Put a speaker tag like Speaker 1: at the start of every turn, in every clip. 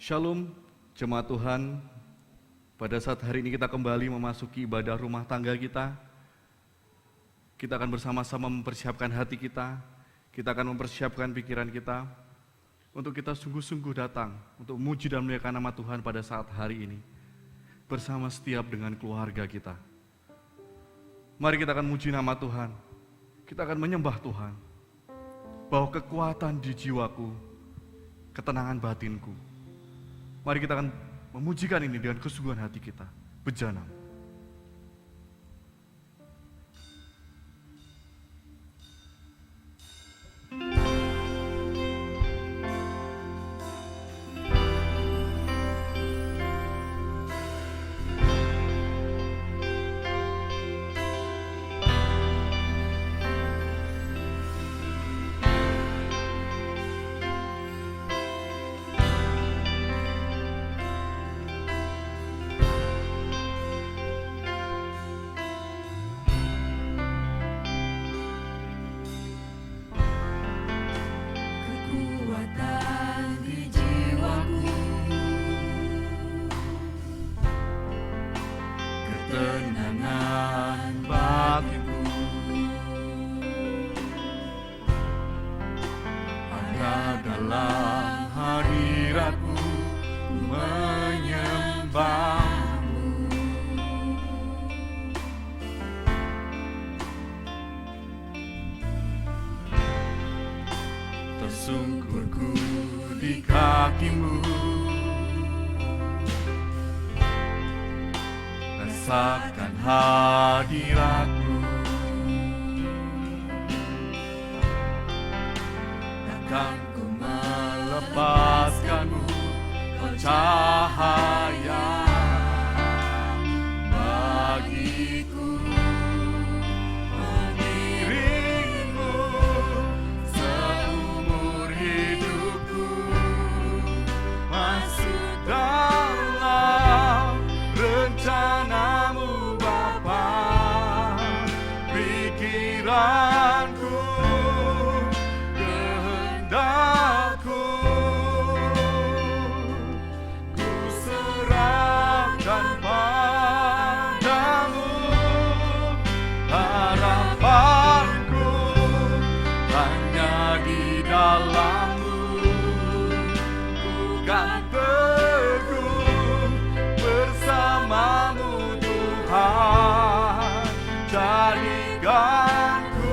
Speaker 1: Shalom, jemaat Tuhan. Pada saat hari ini kita kembali memasuki ibadah rumah tangga kita. Kita akan bersama-sama mempersiapkan hati kita. Kita akan mempersiapkan pikiran kita untuk kita sungguh-sungguh datang untuk memuji dan memuliakan nama Tuhan pada saat hari ini bersama setiap dengan keluarga kita. Mari kita akan memuji nama Tuhan. Kita akan menyembah Tuhan. Bahwa kekuatan di jiwaku, ketenangan batinku. Mari kita akan memujikan ini dengan kesungguhan hati kita. Bejanam.
Speaker 2: Tersungkurku di kakimu, rasakan hadiratmu, takkan ku melepaskanmu, kau cahaya bagiku. Mengiringmu seumur hidupku, masuk dalam rencanamu Bapa. Pikiranku, kehendakku, ku serahkan padamu. Harapanku hanya di dalammu, ku kan teguh bersamamu Tuhan. Jadikanku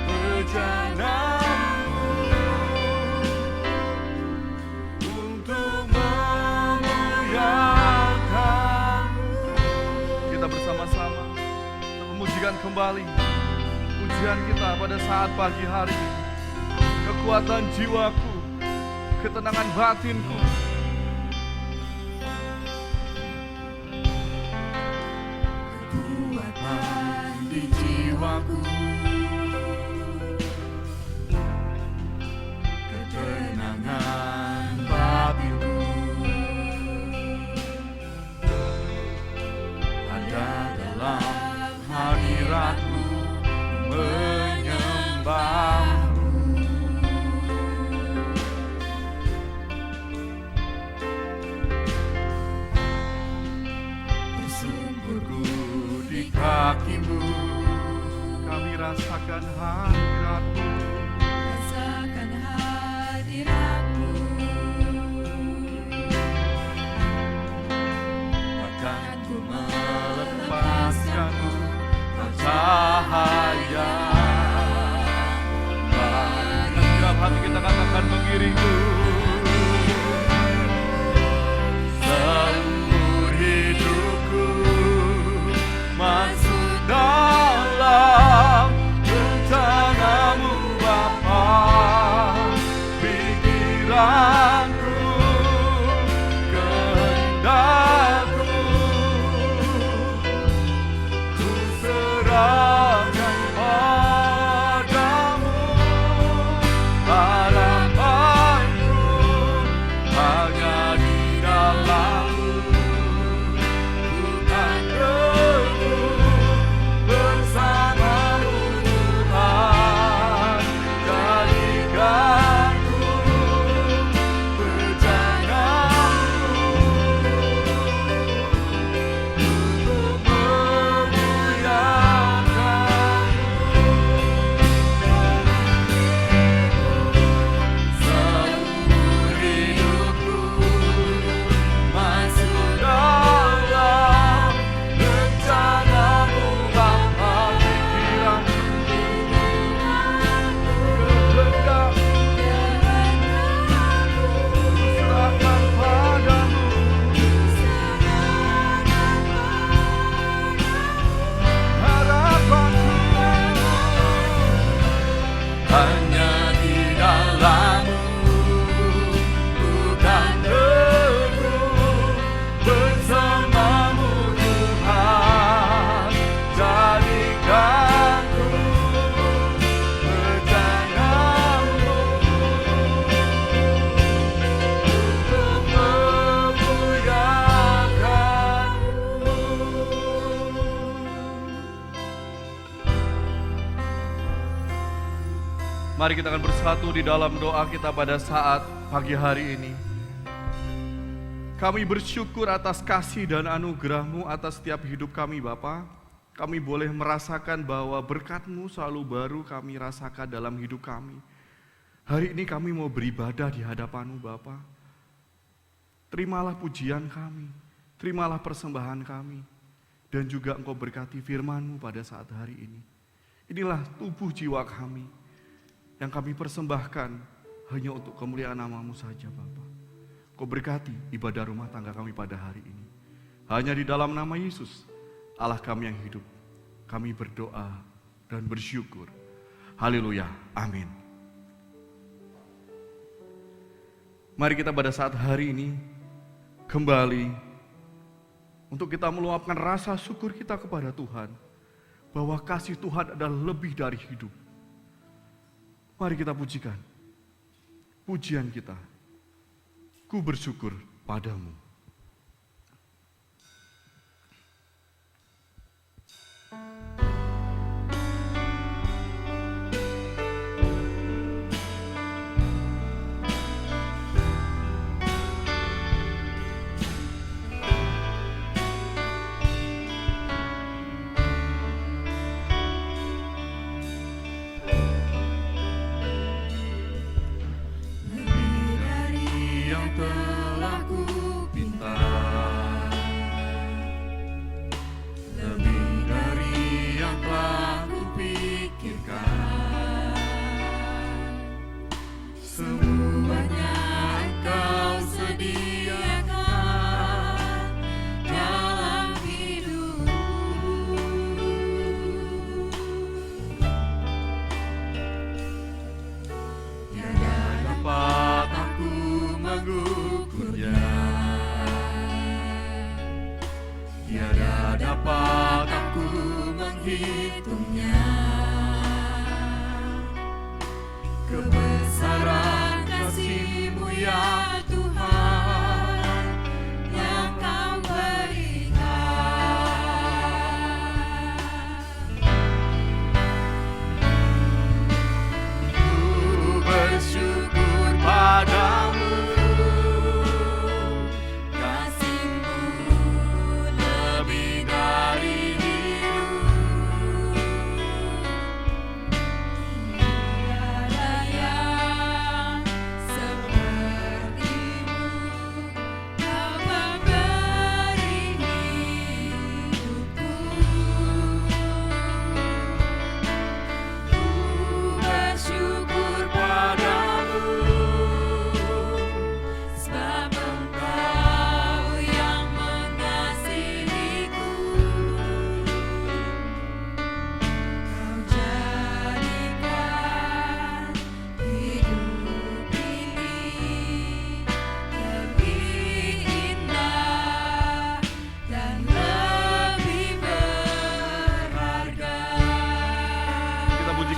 Speaker 2: bejanammu untuk memuliakanmu.
Speaker 1: Kita bersama-sama untuk memujikan kembali pujian kita pada saat pagi hari ini. Kekuatan jiwaku, ketenangan batinku.
Speaker 2: Kekuatan di jiwaku, ketenangan batinku, ada dalam hadiratmu, menyembahmu. Tersungkurku di kakimu,
Speaker 1: Kami rasakan hadiratmu.
Speaker 3: Rasakan hadiratmu,
Speaker 2: takkan ku melepaskanmu, kau cahaya
Speaker 1: Dan setiap hati kita katakan mengiringmu.
Speaker 2: seumur hidupku, masuk dalam rencanamu Bapa. Pikiranku, kehendakku, ku serahkan padamu. Harapanku
Speaker 1: Mari kita akan bersatu di dalam doa kita pada saat pagi hari ini. Kami bersyukur atas kasih dan anugerah-Mu atas setiap hidup kami Bapa. Kami boleh merasakan bahwa berkat-Mu selalu baru kami rasakan dalam hidup kami. Hari ini kami mau beribadah di hadapan-Mu Bapa. Terimalah pujian kami, terimalah persembahan kami, dan juga Engkau berkati firman-Mu pada saat hari ini. Inilah tubuh jiwa kami yang kami persembahkan hanya untuk kemuliaan nama-Mu saja Bapa. Kau berkati ibadah rumah tangga kami pada hari ini. Hanya di dalam nama Yesus, Allah kami yang hidup, kami berdoa dan bersyukur. Haleluya, amin. Mari kita pada saat hari ini kembali untuk kita meluapkan rasa syukur kita kepada Tuhan, bahwa kasih Tuhan adalah lebih dari hidup. Mari kita pujikan pujian kita. Ku bersyukur padamu.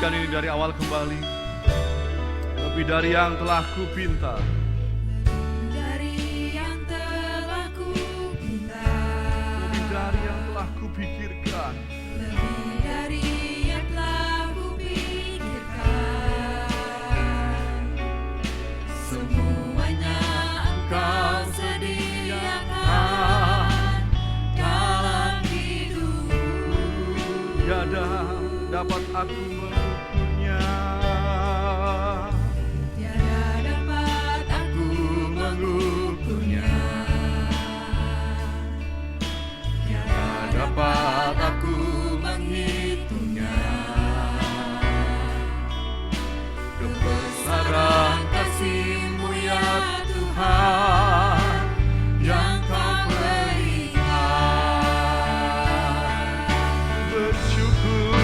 Speaker 1: Ini dari awal kembali, lebih dari yang telah kupinta,
Speaker 3: dari yang telah kupinta,
Speaker 1: lebih dari yang telah kupikirkan,
Speaker 3: lebih dari yang telah kupikirkan. Semuanya Engkau sediakan dalam hidup.
Speaker 1: tiada dapat aku
Speaker 2: dapat aku menghitungnya. Kebesaran kasih-Mu ya Tuhan yang Kau berikan.
Speaker 1: bersyukur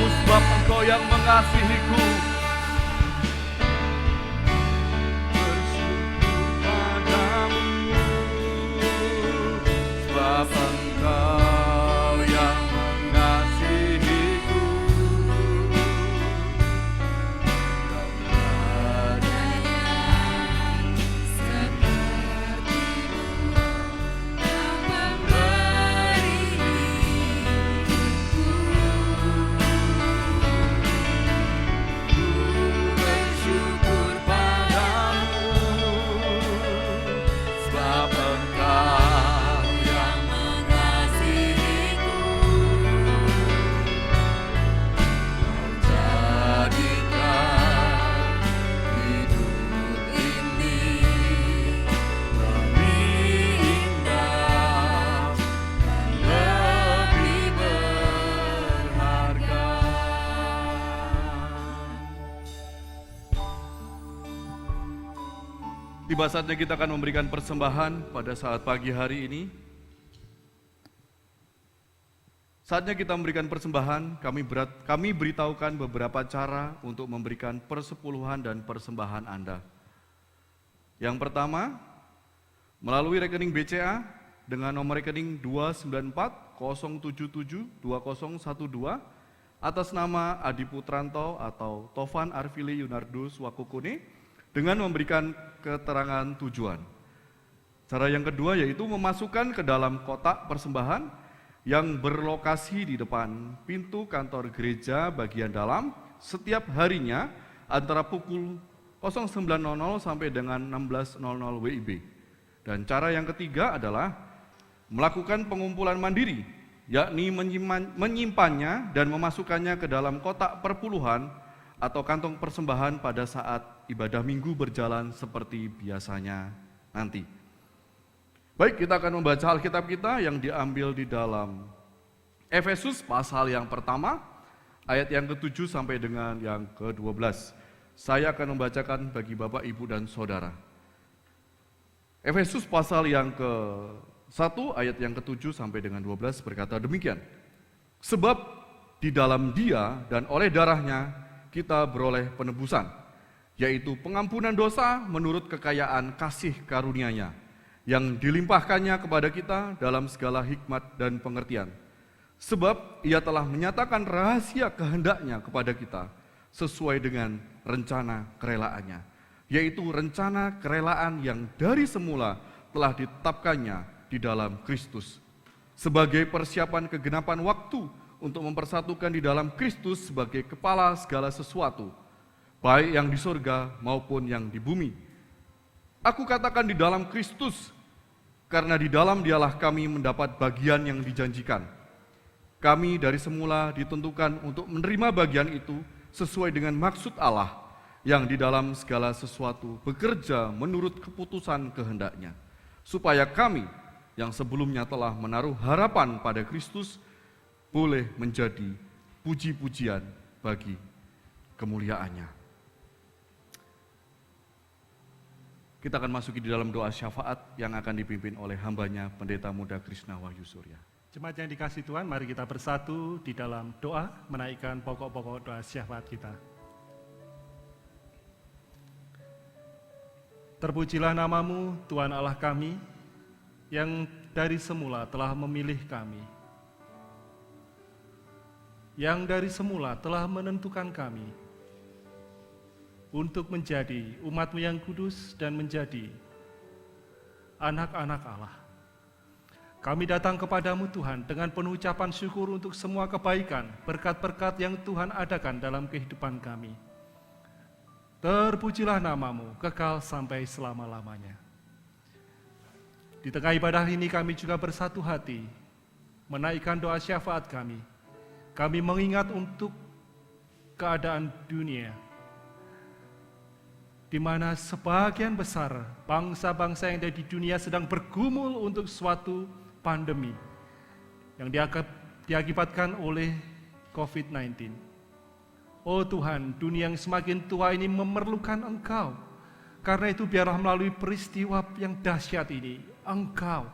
Speaker 1: sebab Engkau yang mengasihiku. Bersyukur padamu, sebab Engkau yang mengasihiku.
Speaker 3: Bersyukur padamu,
Speaker 1: Sebab Engkau
Speaker 3: yang mengasihiku.
Speaker 1: jadikan hidup ini lebih indah dan lebih berharga. Tiba saatnya kita akan memberikan persembahan pada saat pagi hari ini. Saatnya kita memberikan persembahan, kami beritahukan beberapa cara untuk memberikan persepuluhan dan persembahan Anda. Yang pertama, melalui rekening BCA dengan nomor rekening 294-077-2012 atas nama Adi Putranto atau Tovan Arvili Yunardus Wakukune dengan memberikan keterangan tujuan. Cara yang kedua yaitu memasukkan ke dalam kotak persembahan yang berlokasi di depan pintu kantor gereja bagian dalam setiap harinya antara pukul 09.00 sampai dengan 16.00 WIB. Dan cara yang ketiga adalah melakukan pengumpulan mandiri, yakni menyimpannya dan memasukkannya ke dalam kotak perpuluhan atau kantong persembahan pada saat ibadah minggu berjalan seperti biasanya nanti. Baik, kita akan membaca Alkitab kita yang diambil di dalam Efesus pasal yang pertama, ayat yang ke-7 sampai dengan yang ke-12. Saya akan membacakan bagi Bapak, Ibu, dan Saudara. Efesus pasal yang ke-1, ayat yang ke-7 sampai dengan 12 berkata demikian. Sebab di dalam Dia dan oleh darahnya kita beroleh penebusan, yaitu pengampunan dosa menurut kekayaan kasih karunia-Nya, yang dilimpahkannya kepada kita dalam segala hikmat dan pengertian. Sebab Ia telah menyatakan rahasia kehendak-Nya kepada kita sesuai dengan rencana kerelaannya, yaitu rencana kerelaan yang dari semula telah ditetapkannya di dalam Kristus, sebagai persiapan kegenapan waktu untuk mempersatukan di dalam Kristus sebagai kepala segala sesuatu, baik yang di surga maupun yang di bumi. Aku katakan di dalam Kristus, karena di dalam Dialah kami mendapat bagian yang dijanjikan. Kami dari semula ditentukan untuk menerima bagian itu sesuai dengan maksud Allah yang di dalam segala sesuatu bekerja menurut keputusan kehendak-Nya, supaya kami yang sebelumnya telah menaruh harapan pada Kristus boleh menjadi puji-pujian bagi kemuliaan-Nya. Kita akan masuki di dalam doa syafaat yang akan dipimpin oleh hambanya Pendeta Muda Krishna Wahyu Surya.
Speaker 4: Jemaat yang dikasih Tuhan, mari kita bersatu di dalam doa menaikkan pokok-pokok doa syafaat kita. Terpujilah namamu, Tuhan Allah kami, yang dari semula telah memilih kami, yang dari semula telah menentukan kami untuk menjadi umat-Mu yang kudus dan menjadi anak-anak Allah. Kami datang kepadamu Tuhan dengan penuh ucapan syukur untuk semua kebaikan, berkat-berkat yang Tuhan adakan dalam kehidupan kami. Terpujilah namamu, kekal sampai selama-lamanya. Di tengah ibadah ini kami juga bersatu hati, menaikkan doa syafaat kami. Kami mengingat untuk keadaan dunia, di mana sebagian besar bangsa-bangsa yang ada di dunia sedang bergumul untuk suatu pandemi yang diakibatkan oleh COVID-19. Oh Tuhan, dunia yang semakin tua ini memerlukan Engkau. Karena itu biarlah melalui peristiwa yang dahsyat ini, Engkau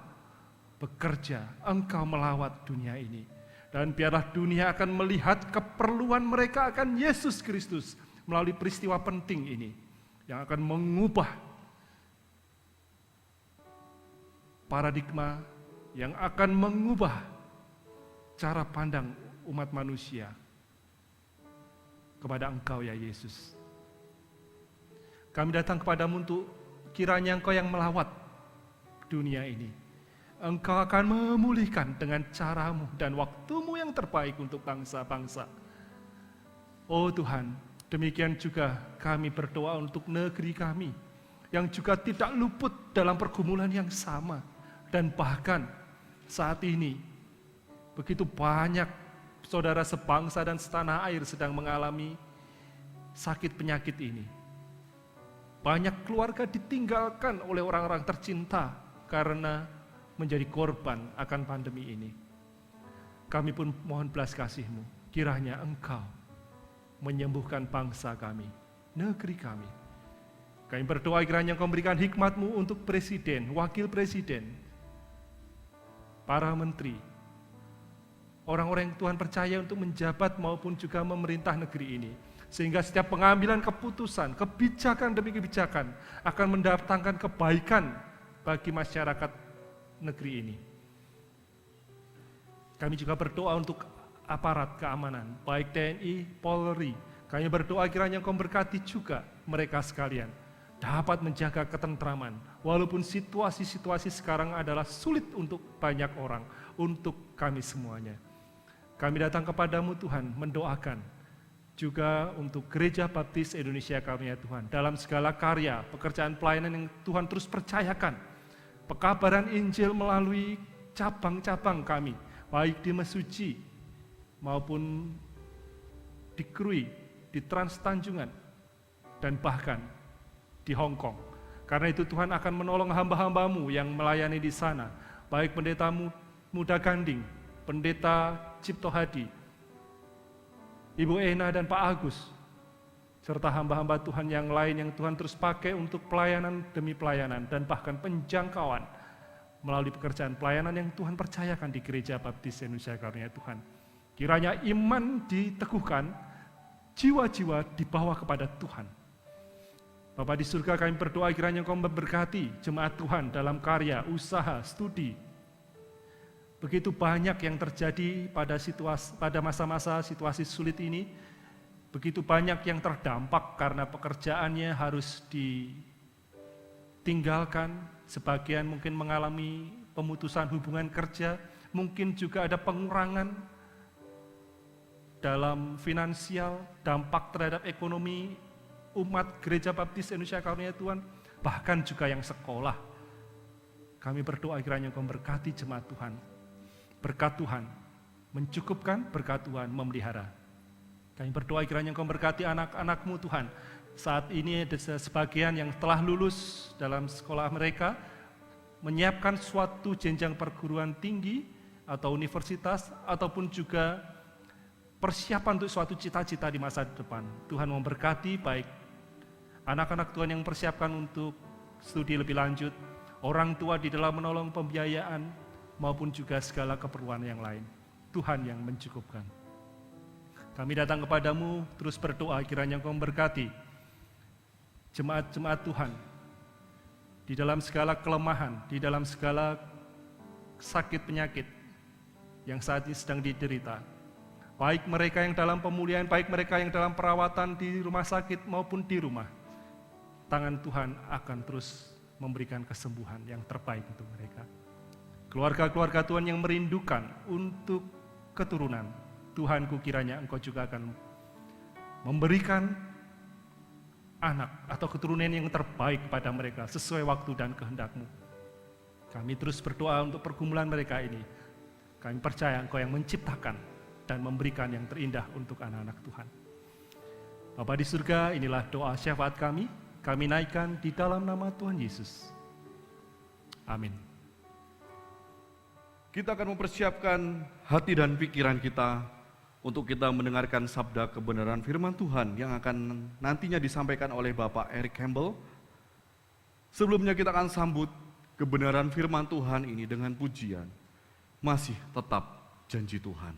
Speaker 4: bekerja, Engkau melawat dunia ini. Dan biarlah dunia akan melihat keperluan mereka akan Yesus Kristus melalui peristiwa penting ini yang akan mengubah paradigma, yang akan mengubah cara pandang umat manusia kepada Engkau ya Yesus. Kami datang kepadamu untuk kiranya Engkau yang melawat dunia ini. Engkau akan memulihkan dengan caramu dan waktumu yang terbaik untuk bangsa-bangsa. Oh Tuhan, demikian juga kami berdoa untuk negeri kami yang juga tidak luput dalam pergumulan yang sama. Dan bahkan saat ini begitu banyak saudara sebangsa dan setanah air sedang mengalami sakit penyakit ini. Banyak keluarga ditinggalkan oleh orang-orang tercinta karena menjadi korban akan pandemi ini. Kami pun mohon belas kasih-Mu, kiranya Engkau menyembuhkan bangsa kami, negeri kami. Kami berdoa kiranya Engkau memberikan hikmat-Mu untuk presiden, wakil presiden, para menteri, orang-orang yang Tuhan percaya untuk menjabat maupun juga memerintah negeri ini. Sehingga setiap pengambilan keputusan, kebijakan demi kebijakan akan mendatangkan kebaikan bagi masyarakat negeri ini. Kami juga berdoa untuk aparat keamanan, baik TNI, Polri. Kami berdoa kiranya Engkau memberkati juga mereka sekalian, dapat menjaga ketentraman, walaupun situasi-situasi sekarang adalah sulit untuk banyak orang, untuk kami semuanya. Kami datang kepadamu Tuhan, mendoakan juga untuk Gereja Baptis Indonesia kami ya Tuhan, dalam segala karya, pekerjaan pelayanan yang Tuhan terus percayakan, pekabaran Injil melalui cabang-cabang kami, baik di Mesuji maupun di Krui, di Trans Tanjungan, dan bahkan di Hong Kong. Karena itu Tuhan akan menolong hamba-hamba-Mu yang melayani di sana, baik pendeta Muda Ganding, pendeta Cipto Hadi, Ibu Ena dan Pak Agus, serta hamba-hamba Tuhan yang lain yang Tuhan terus pakai untuk pelayanan demi pelayanan dan bahkan penjangkauan melalui pekerjaan pelayanan yang Tuhan percayakan di Gereja Baptis Indonesia Karunia Tuhan. Kiranya iman diteguhkan, jiwa-jiwa dibawa kepada Tuhan. Bapa di surga, kami berdoa kiranya Engkau memberkati jemaat Tuhan dalam karya, usaha, studi. Begitu banyak yang terjadi pada masa-masa situasi sulit ini. Begitu banyak yang terdampak karena pekerjaannya harus ditinggalkan, sebagian mungkin mengalami pemutusan hubungan kerja, mungkin juga ada pengurangan dalam finansial, dampak terhadap ekonomi umat Gereja Baptis Indonesia Karunia Tuhan, bahkan juga yang sekolah. Kami berdoa kiranya Engkau memberkati jemaat Tuhan, berkat Tuhan mencukupkan, berkat Tuhan memelihara. Kami berdoa kiranya Engkau memberkati anak-anak-Mu Tuhan. Saat ini ada sebagian yang telah lulus dalam sekolah mereka, menyiapkan suatu jenjang perguruan tinggi atau universitas, ataupun juga persiapan untuk suatu cita-cita di masa depan. Tuhan memberkati baik anak-anak Tuhan yang mempersiapkan untuk studi lebih lanjut, orang tua di dalam menolong pembiayaan, maupun juga segala keperluan yang lain. Tuhan yang mencukupkan. Kami datang kepadamu terus berdoa kiranya Engkau memberkati jemaat-jemaat Tuhan di dalam segala kelemahan, di dalam segala sakit penyakit yang saat ini sedang diderita. Baik mereka yang dalam pemulihan, baik mereka yang dalam perawatan di rumah sakit maupun di rumah. Tangan Tuhan akan terus memberikan kesembuhan yang terbaik untuk mereka. Keluarga-keluarga Tuhan yang merindukan untuk keturunan, Tuhanku kiranya Engkau juga akan memberikan anak atau keturunan yang terbaik pada mereka sesuai waktu dan kehendak-Mu. Kami terus berdoa untuk pergumulan mereka ini. Kami percaya Engkau yang menciptakan dan memberikan yang terindah untuk anak-anak Tuhan. Bapa di surga, inilah doa syafaat kami naikkan di dalam nama Tuhan Yesus. Amin.
Speaker 1: Kita akan mempersiapkan hati dan pikiran kita untuk kita mendengarkan sabda kebenaran firman Tuhan yang akan nantinya disampaikan oleh Bapak Eric Campbell. Sebelumnya kita akan sambut kebenaran firman Tuhan ini dengan pujian, masih tetap janji Tuhan.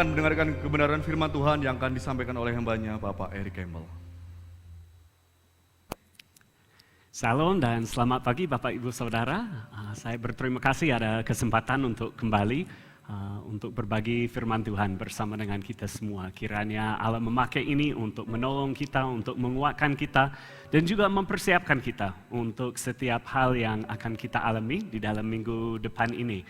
Speaker 1: akan mendengarkan kebenaran firman Tuhan yang akan disampaikan oleh hambanya Bapak Eric Campbell.
Speaker 5: Salam dan selamat pagi Bapak Ibu Saudara. Saya berterima kasih ada kesempatan untuk kembali untuk berbagi firman Tuhan bersama dengan kita semua. Kiranya Allah memakai ini untuk menolong kita, untuk menguatkan kita, dan juga mempersiapkan kita untuk setiap hal yang akan kita alami di dalam minggu depan ini.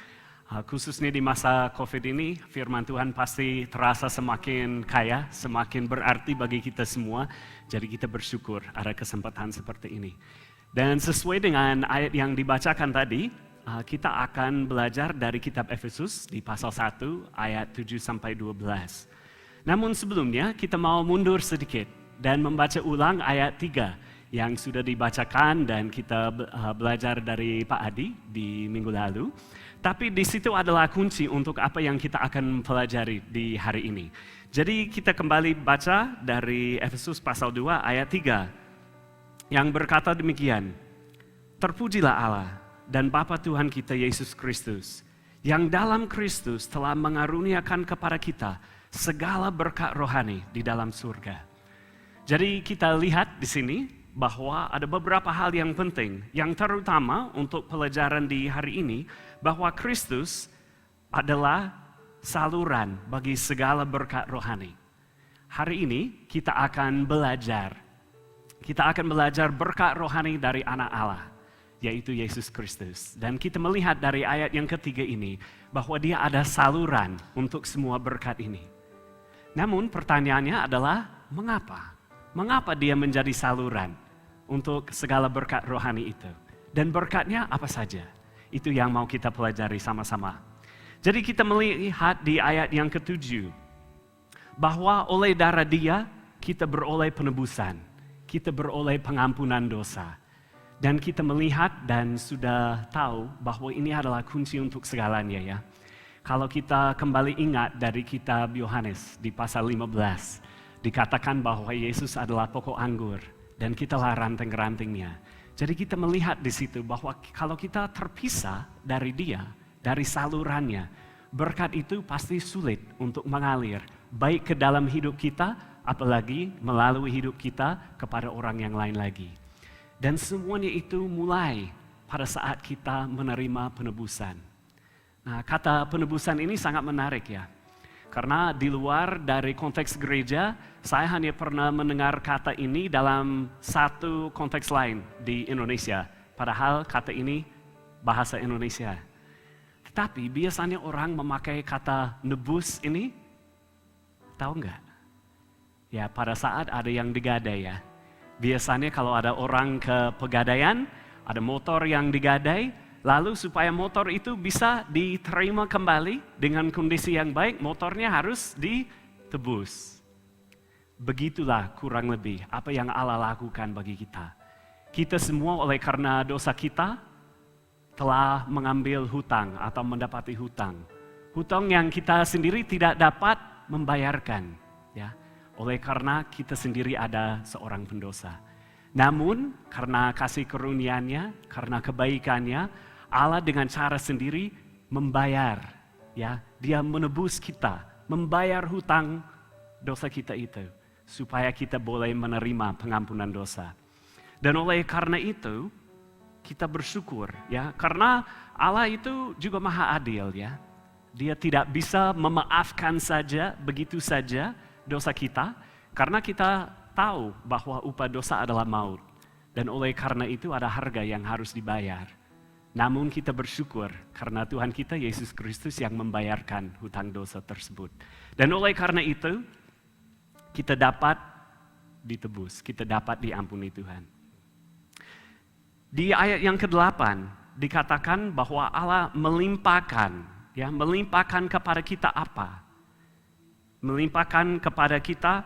Speaker 5: Khususnya di masa COVID ini, firman Tuhan pasti terasa semakin kaya, semakin berarti bagi kita semua. Jadi kita bersyukur ada kesempatan seperti ini. Dan sesuai dengan ayat yang dibacakan tadi, kita akan belajar dari kitab Efesus di pasal 1 ayat 7-12. Namun sebelumnya kita mau mundur sedikit dan membaca ulang ayat 3 yang sudah dibacakan dan kita belajar dari Pak Adi di minggu lalu. Tapi di situ adalah kunci untuk apa yang kita akan pelajari di hari ini. Jadi kita kembali baca dari Efesus pasal 2 ayat 3. Yang berkata demikian, terpujilah Allah dan Bapa Tuhan kita Yesus Kristus, yang dalam Kristus telah mengaruniakan kepada kita segala berkat rohani di dalam surga. Jadi kita lihat di sini bahwa ada beberapa hal yang penting, yang terutama untuk pelajaran di hari ini, bahwa Kristus adalah saluran bagi segala berkat rohani. Hari ini kita akan belajar berkat rohani dari anak Allah, yaitu Yesus Kristus. Dan kita melihat dari ayat yang ketiga ini, bahwa dia ada saluran untuk semua berkat ini. Namun pertanyaannya adalah, mengapa? Mengapa dia menjadi saluran untuk segala berkat rohani itu? Dan berkatnya apa saja? Itu yang mau kita pelajari sama-sama. Jadi kita melihat di ayat yang ketujuh, bahwa oleh darah dia, kita beroleh penebusan. Kita beroleh pengampunan dosa. Dan kita melihat dan sudah tahu bahwa ini adalah kunci untuk segalanya ya. Kalau kita kembali ingat dari kitab Yohanes di pasal 15, dikatakan bahwa Yesus adalah pokok anggur dan kitalah ranting-rantingnya. Jadi kita melihat di situ bahwa kalau kita terpisah dari dia, dari salurannya, berkat itu pasti sulit untuk mengalir, baik ke dalam hidup kita, apalagi melalui hidup kita kepada orang yang lain lagi. Dan semuanya itu mulai pada saat kita menerima penebusan. Nah, kata penebusan ini sangat menarik ya. Karena di luar dari konteks gereja, saya hanya pernah mendengar kata ini dalam satu konteks lain di Indonesia. Padahal kata ini bahasa Indonesia. Tetapi biasanya orang memakai kata nebus ini, tahu nggak? Ya, pada saat ada yang digadai ya. Biasanya kalau ada orang ke pegadaian, ada motor yang digadai, lalu supaya motor itu bisa diterima kembali dengan kondisi yang baik, motornya harus ditebus. Begitulah kurang lebih apa yang Allah lakukan bagi kita. Kita semua oleh karena dosa kita telah mengambil hutang atau mendapati hutang. Hutang yang kita sendiri tidak dapat membayarkan ya. Oleh karena kita sendiri ada seorang pendosa. Namun karena kasih karunia-Nya, karena kebaikannya, Allah dengan cara sendiri membayar. Ya, Dia menebus kita, membayar hutang dosa kita itu. Supaya kita boleh menerima pengampunan dosa. Dan oleh karena itu, kita bersyukur. Ya, karena Allah itu juga maha adil ya. Dia tidak bisa memaafkan saja, begitu saja, dosa kita, karena kita tahu bahwa upah dosa adalah maut. Dan oleh karena itu ada harga yang harus dibayar. Namun kita bersyukur karena Tuhan kita Yesus Kristus yang membayarkan hutang dosa tersebut. Dan oleh karena itu, kita dapat ditebus, kita dapat diampuni Tuhan. Di ayat yang ke-8 dikatakan bahwa Allah melimpahkan kepada kita apa? Melimpahkan kepada kita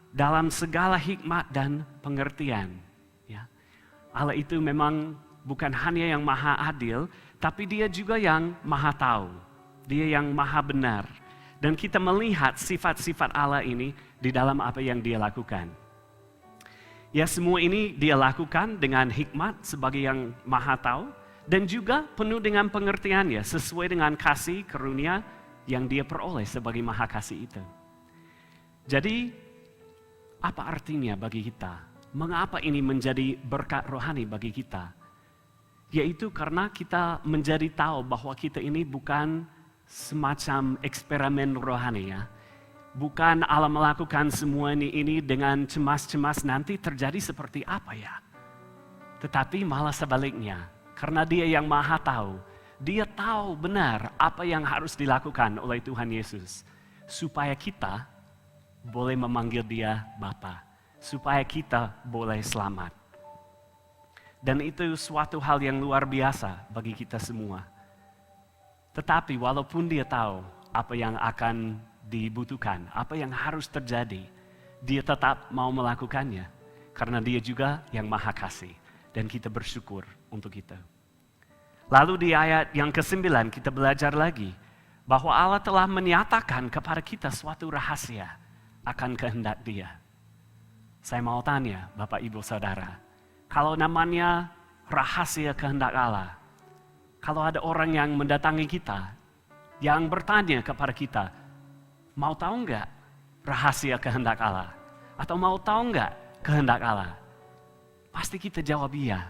Speaker 5: dalam segala hikmat dan pengertian. Ya. Allah itu memang bukan hanya yang maha adil, tapi dia juga yang maha tahu. Dia yang maha benar. Dan kita melihat sifat-sifat Allah ini di dalam apa yang dia lakukan. Ya, semua ini dia lakukan dengan hikmat sebagai yang maha tahu, dan juga penuh dengan pengertian ya, sesuai dengan kasih karunia yang dia peroleh sebagai maha kasih itu. Jadi, apa artinya bagi kita? Mengapa ini menjadi berkat rohani bagi kita? Yaitu karena kita menjadi tahu bahwa kita ini bukan semacam eksperimen rohani ya. Bukan Allah melakukan semua ini dengan cemas-cemas nanti terjadi seperti apa ya. Tetapi malah sebaliknya, karena Dia yang maha tahu, Dia tahu benar apa yang harus dilakukan oleh Tuhan Yesus. Supaya kita boleh memanggil Dia Bapa. Supaya kita boleh selamat. Dan itu suatu hal yang luar biasa bagi kita semua. Tetapi walaupun Dia tahu apa yang akan dibutuhkan, apa yang harus terjadi, Dia tetap mau melakukannya. Karena Dia juga yang maha kasih. Dan kita bersyukur untuk itu. Lalu di ayat yang ke-9 kita belajar lagi. Bahwa Allah telah menyatakan kepada kita suatu rahasia akan kehendak Dia. Saya mau tanya Bapak Ibu Saudara. Kalau namanya rahasia kehendak Allah, kalau ada orang yang mendatangi kita, yang bertanya kepada kita, mau tahu enggak rahasia kehendak Allah? Atau mau tahu enggak kehendak Allah? Pasti kita jawab iya.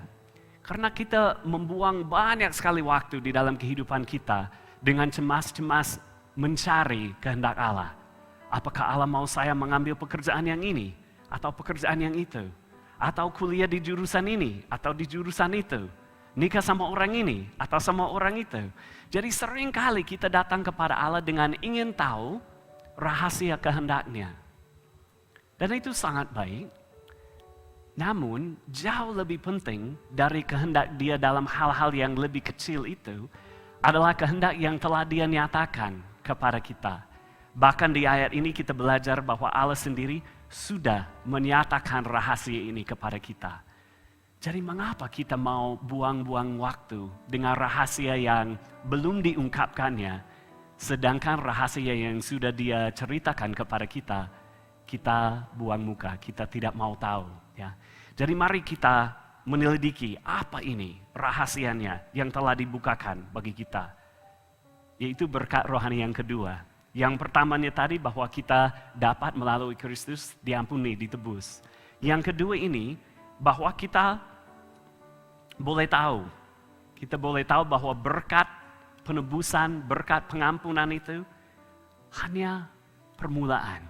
Speaker 5: Karena kita membuang banyak sekali waktu di dalam kehidupan kita dengan cemas-cemas mencari kehendak Allah. Apakah Allah mau saya mengambil pekerjaan yang ini atau pekerjaan yang itu? Atau kuliah di jurusan ini, atau di jurusan itu. Nikah sama orang ini, atau sama orang itu. Jadi sering kali kita datang kepada Allah dengan ingin tahu rahasia kehendaknya. Dan itu sangat baik. Namun, jauh lebih penting dari kehendak Dia dalam hal-hal yang lebih kecil itu, adalah kehendak yang telah Dia nyatakan kepada kita. Bahkan di ayat ini kita belajar bahwa Allah sendiri sudah menyatakan rahasia ini kepada kita. Jadi mengapa kita mau buang-buang waktu dengan rahasia yang belum diungkapkannya, sedangkan rahasia yang sudah Dia ceritakan kepada kita, kita buang muka, kita tidak mau tahu. Ya. Jadi mari kita menyelidiki apa ini rahasianya yang telah dibukakan bagi kita. Yaitu berkat rohani yang kedua. Yang pertamanya tadi bahwa kita dapat melalui Kristus diampuni, ditebus. Yang kedua ini bahwa kita boleh tahu. Kita boleh tahu bahwa berkat penebusan, berkat pengampunan itu hanya permulaan.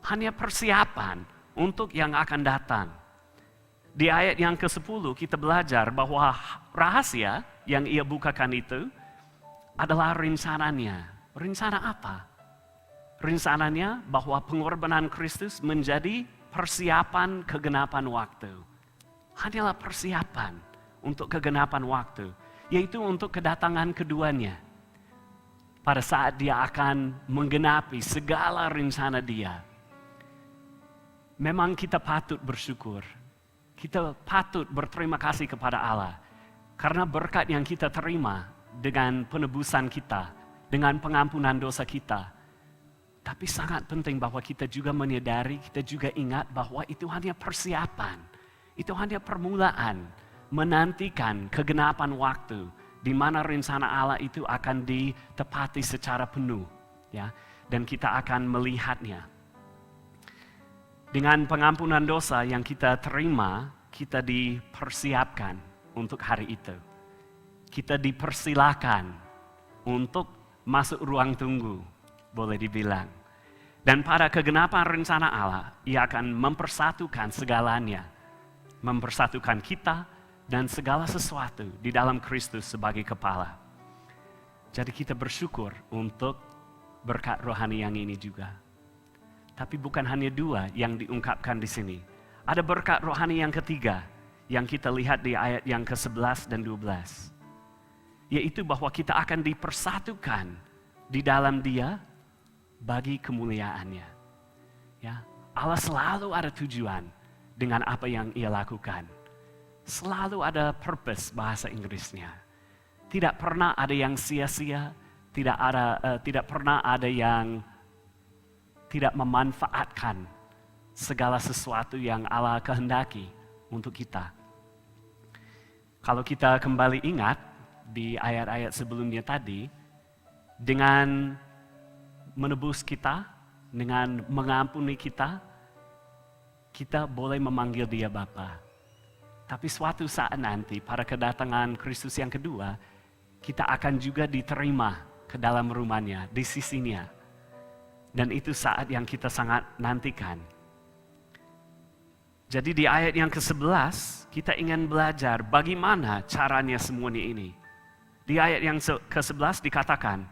Speaker 5: Hanya persiapan untuk yang akan datang. Di ayat yang ke-10 kita belajar bahwa rahasia yang Ia bukakan itu adalah rencananya. Rencana apa? Rencananya bahwa pengorbanan Kristus menjadi persiapan kegenapan waktu. Hanyalah persiapan untuk kegenapan waktu, yaitu untuk kedatangan keduanya. Pada saat Dia akan menggenapi segala rencana Dia. Memang kita patut bersyukur. Kita patut berterima kasih kepada Allah. Karena berkat yang kita terima dengan penebusan kita, dengan pengampunan dosa kita. Tapi sangat penting bahwa kita juga menyadari, kita juga ingat bahwa itu hanya persiapan. Itu hanya permulaan, menantikan kegenapan waktu, di mana rencana Allah itu akan ditepati secara penuh. Ya, dan kita akan melihatnya. Dengan pengampunan dosa yang kita terima, kita dipersiapkan untuk hari itu. Kita dipersilakan untuk masuk ruang tunggu, boleh dibilang. Dan pada kegenapan rencana Allah, Ia akan mempersatukan segalanya. Mempersatukan kita dan segala sesuatu di dalam Kristus sebagai kepala. Jadi kita bersyukur untuk berkat rohani yang ini juga. Tapi bukan hanya dua yang diungkapkan di sini. Ada berkat rohani yang ketiga yang kita lihat di ayat yang ke-11 dan 12. Yaitu bahwa kita akan dipersatukan di dalam Dia bagi kemuliaannya. Ya, Allah selalu ada tujuan dengan apa yang Ia lakukan. Selalu ada purpose bahasa Inggrisnya. Tidak pernah ada yang sia-sia, tidak pernah ada yang tidak memanfaatkan segala sesuatu yang Allah kehendaki untuk kita. Kalau kita kembali ingat di ayat-ayat sebelumnya tadi, dengan menebus kita, dengan mengampuni kita, kita boleh memanggil dia Bapa. Tapi suatu saat nanti, pada kedatangan Kristus yang kedua, kita akan juga diterima ke dalam rumahnya, di sisinya. Dan itu saat yang kita sangat nantikan. Jadi di ayat yang ke-11, kita ingin belajar bagaimana caranya semuanya ini. Di ayat yang ke-11 dikatakan,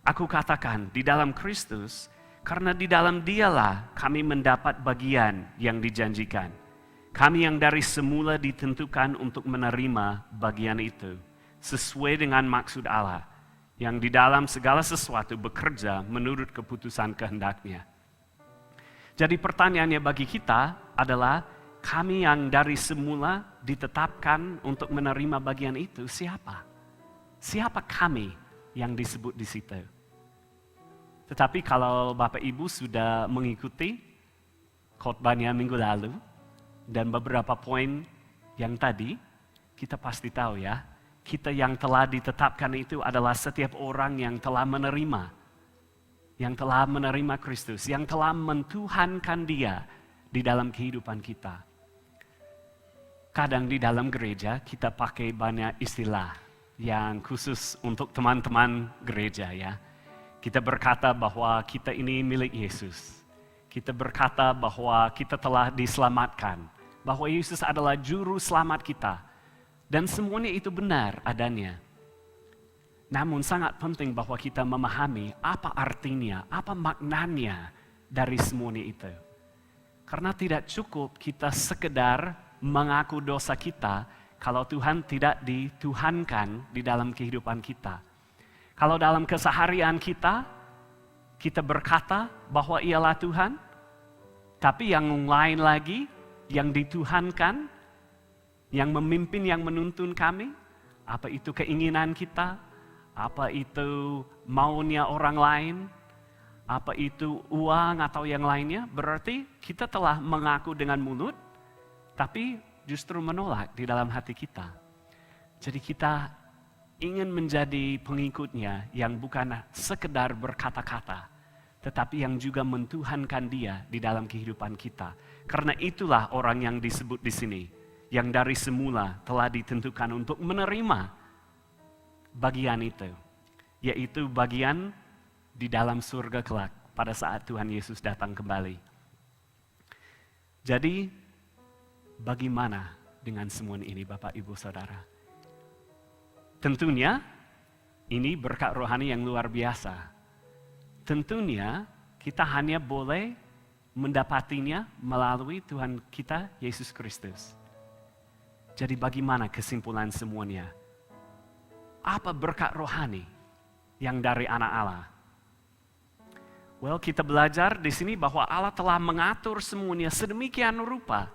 Speaker 5: Aku katakan di dalam Kristus, karena di dalam dialah kami mendapat bagian yang dijanjikan. Kami yang dari semula ditentukan untuk menerima bagian itu, sesuai dengan maksud Allah, yang di dalam segala sesuatu bekerja menurut keputusan kehendaknya. Jadi pertanyaannya bagi kita adalah, kami yang dari semula ditetapkan untuk menerima bagian itu, siapa? Siapa kami yang disebut di situ? Tetapi kalau Bapak Ibu sudah mengikuti khotbahnya minggu lalu, dan beberapa poin yang tadi, kita pasti tahu ya, kita yang telah ditetapkan itu adalah setiap orang yang telah menerima Kristus, yang telah mentuhankan dia di dalam kehidupan kita. Kadang di dalam gereja kita pakai banyak istilah yang khusus untuk teman-teman gereja ya. Kita berkata bahwa kita ini milik Yesus. Kita berkata bahwa kita telah diselamatkan. Bahwa Yesus adalah juru selamat kita. Dan semuanya itu benar adanya. Namun sangat penting bahwa kita memahami apa artinya, apa maknanya dari semuanya itu. Karena tidak cukup kita sekedar mengaku dosa kita kalau Tuhan tidak dituhankan di dalam kehidupan kita. Kalau dalam keseharian kita berkata bahwa ialah Tuhan, tapi yang lain lagi, yang dituhankan, yang memimpin, yang menuntun kami, apa itu keinginan kita, apa itu maunya orang lain, apa itu uang atau yang lainnya, berarti kita telah mengaku dengan mulut, tapi justru menolak di dalam hati kita. Jadi kita ingin menjadi pengikutnya yang bukan sekedar berkata-kata, tetapi yang juga mentuhankan dia di dalam kehidupan kita. Karena itulah orang yang disebut di sini, yang dari semula telah ditentukan untuk menerima bagian itu, yaitu bagian di dalam surga kelak pada saat Tuhan Yesus datang kembali. Jadi, bagaimana dengan semua ini Bapak, Ibu, Saudara? Tentunya ini berkat rohani yang luar biasa. Tentunya kita hanya boleh mendapatinya melalui Tuhan kita Yesus Kristus. Jadi bagaimana kesimpulan semuanya? Apa berkat rohani yang dari anak Allah? Well, kita belajar di sini bahwa Allah telah mengatur semuanya sedemikian rupa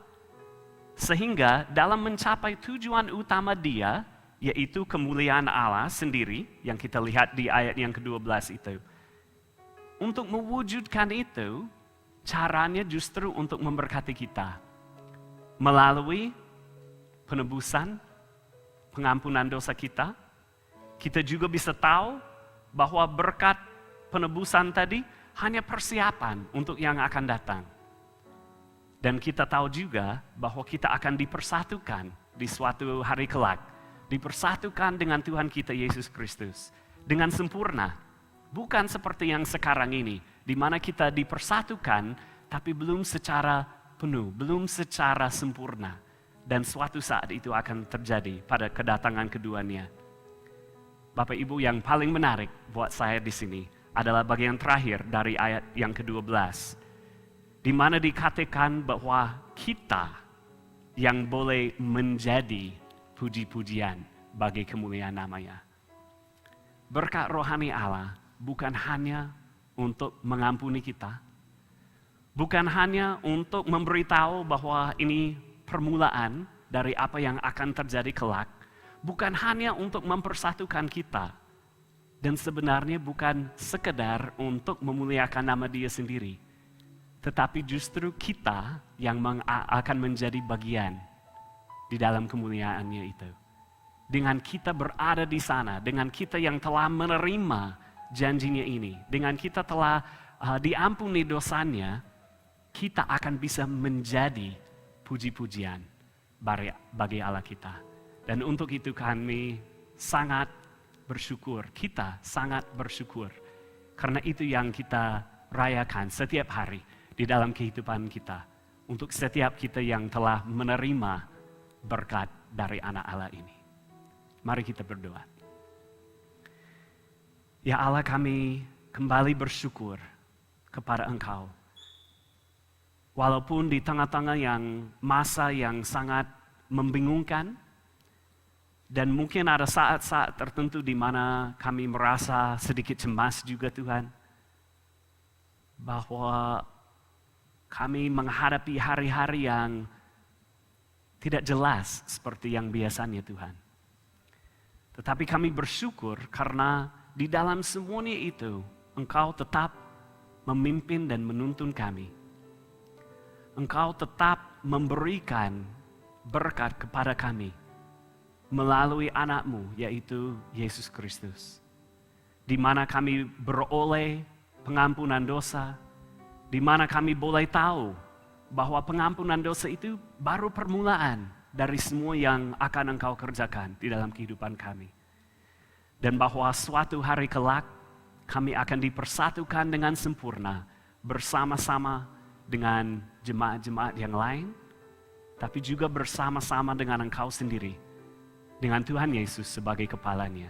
Speaker 5: sehingga dalam mencapai tujuan utama Dia, yaitu kemuliaan Allah sendiri yang kita lihat di ayat yang ke-12 itu. Untuk mewujudkan itu, caranya justru untuk memberkati kita. Melalui penebusan, pengampunan dosa kita, kita juga bisa tahu bahwa berkat penebusan tadi hanya persiapan untuk yang akan datang. Dan kita tahu juga bahwa kita akan dipersatukan di suatu hari kelak. Dipersatukan dengan Tuhan kita Yesus Kristus dengan sempurna, bukan seperti yang sekarang ini, di mana kita dipersatukan tapi belum secara penuh, belum secara sempurna, dan suatu saat itu akan terjadi pada kedatangan keduanya. Bapak Ibu, yang paling menarik buat saya di sini adalah bagian terakhir dari ayat yang ke-12, di mana dikatakan bahwa kita yang boleh menjadi puji-pujian bagi kemuliaan namanya. Berkat rohani Allah bukan hanya untuk mengampuni kita, bukan hanya untuk memberitahu bahwa ini permulaan dari apa yang akan terjadi kelak, bukan hanya untuk mempersatukan kita, dan sebenarnya bukan sekedar untuk memuliakan nama Dia sendiri, tetapi justru kita yang akan menjadi bagian di dalam kemuliaannya itu. Dengan kita berada di sana, dengan kita yang telah menerima janjinya ini. Dengan kita telah diampuni dosanya, kita akan bisa menjadi puji-pujian bagi Allah kita. Dan untuk itu kami sangat bersyukur, kita sangat bersyukur. Karena itu yang kita rayakan setiap hari di dalam kehidupan kita. Untuk setiap kita yang telah menerima berkat dari anak Allah ini. Mari kita berdoa. Ya Allah, kami kembali bersyukur kepada Engkau. Walaupun di tengah-tengah yang masa yang sangat membingungkan, dan mungkin ada saat-saat tertentu di mana kami merasa sedikit cemas juga Tuhan, bahwa kami menghadapi hari-hari yang tidak jelas seperti yang biasanya Tuhan. Tetapi kami bersyukur karena di dalam semuanya itu Engkau tetap memimpin dan menuntun kami. Engkau tetap memberikan berkat kepada kami melalui anak-Mu, yaitu Yesus Kristus. Di mana kami beroleh pengampunan dosa, di mana kami boleh tahu bahwa pengampunan dosa itu baru permulaan dari semua yang akan Engkau kerjakan di dalam kehidupan kami. Dan bahwa suatu hari kelak kami akan dipersatukan dengan sempurna bersama-sama dengan jemaat-jemaat yang lain, tapi juga bersama-sama dengan Engkau sendiri, dengan Tuhan Yesus sebagai kepalanya.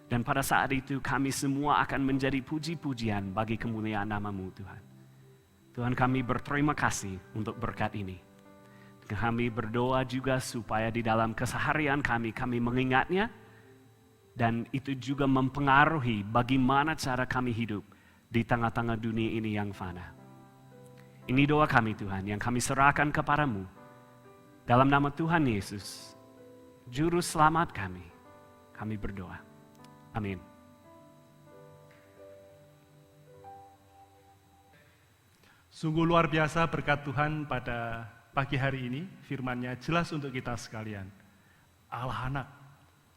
Speaker 5: Dan pada saat itu kami semua akan menjadi puji-pujian bagi kemuliaan nama-Mu Tuhan. Tuhan, kami berterima kasih untuk berkat ini. Kami berdoa juga supaya di dalam keseharian kami mengingatnya, dan itu juga mempengaruhi bagaimana cara kami hidup di tengah-tengah dunia ini yang fana. Ini doa kami Tuhan yang kami serahkan kepadamu. Dalam nama Tuhan Yesus, Juru Selamat kami berdoa. Amin.
Speaker 4: Sungguh luar biasa berkat Tuhan pada pagi hari ini. Firman-Nya jelas untuk kita sekalian. Allah Anak,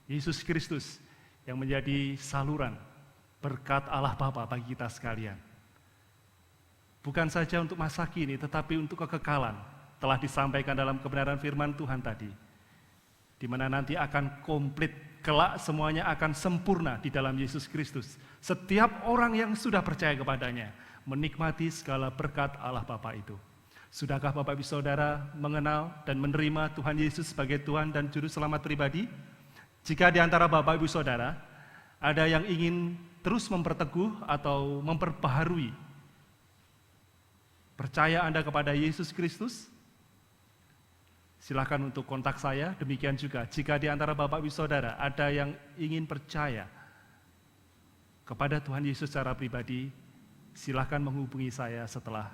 Speaker 4: Yesus Kristus yang menjadi saluran berkat Allah Bapa bagi kita sekalian. Bukan saja untuk masa kini, tetapi untuk kekekalan. Telah disampaikan dalam kebenaran firman Tuhan tadi. Di mana nanti akan komplit, kelak semuanya akan sempurna di dalam Yesus Kristus. Setiap orang yang sudah percaya kepadanya, menikmati segala berkat Allah Bapa itu. Sudahkah Bapak Ibu Saudara mengenal dan menerima Tuhan Yesus sebagai Tuhan dan Juru Selamat pribadi? Jika di antara Bapak Ibu Saudara ada yang ingin terus memperteguh atau memperbaharui percaya Anda kepada Yesus Kristus, silakan untuk kontak saya. Demikian juga jika di antara Bapak Ibu Saudara ada yang ingin percaya kepada Tuhan Yesus secara pribadi, silakan menghubungi saya setelah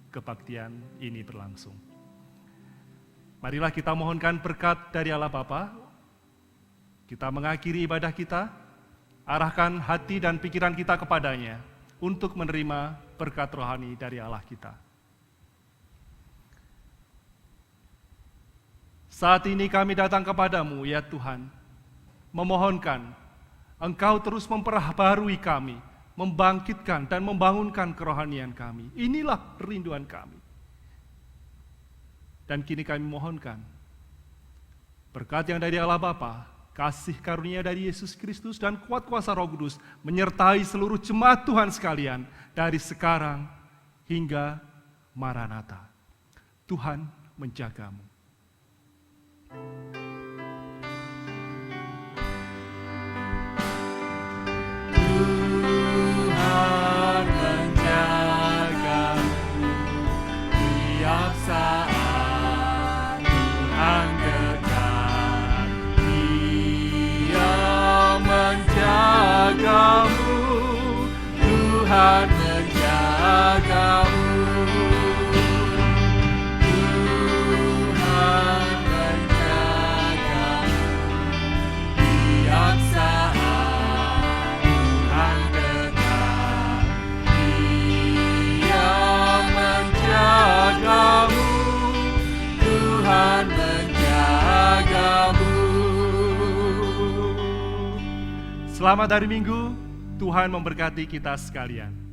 Speaker 4: kebaktian ini berlangsung. Marilah kita mohonkan berkat dari Allah Bapa. Kita mengakhiri ibadah kita, arahkan hati dan pikiran kita kepadanya untuk menerima berkat rohani dari Allah kita. Saat ini kami datang kepadamu, ya Tuhan, memohonkan Engkau terus memperbaharui kami, membangkitkan dan membangunkan kerohanian kami. Inilah rinduan kami. Dan kini kami mohonkan berkat yang dari Allah Bapa, kasih karunia dari Yesus Kristus dan kuat kuasa Roh Kudus menyertai seluruh jemaat Tuhan sekalian dari sekarang hingga Maranatha. Tuhan menjagamu.
Speaker 2: Tuhan menjagamu tiap saat. Tuhan dekat, Dia menjagamu. Tuhan menjagamu. Tuhan menjagamu tiap saat. Tuhan dekat, Dia menjagamu. Tuhan menjagamu.
Speaker 4: Selamat hari Minggu, Tuhan memberkati kita sekalian.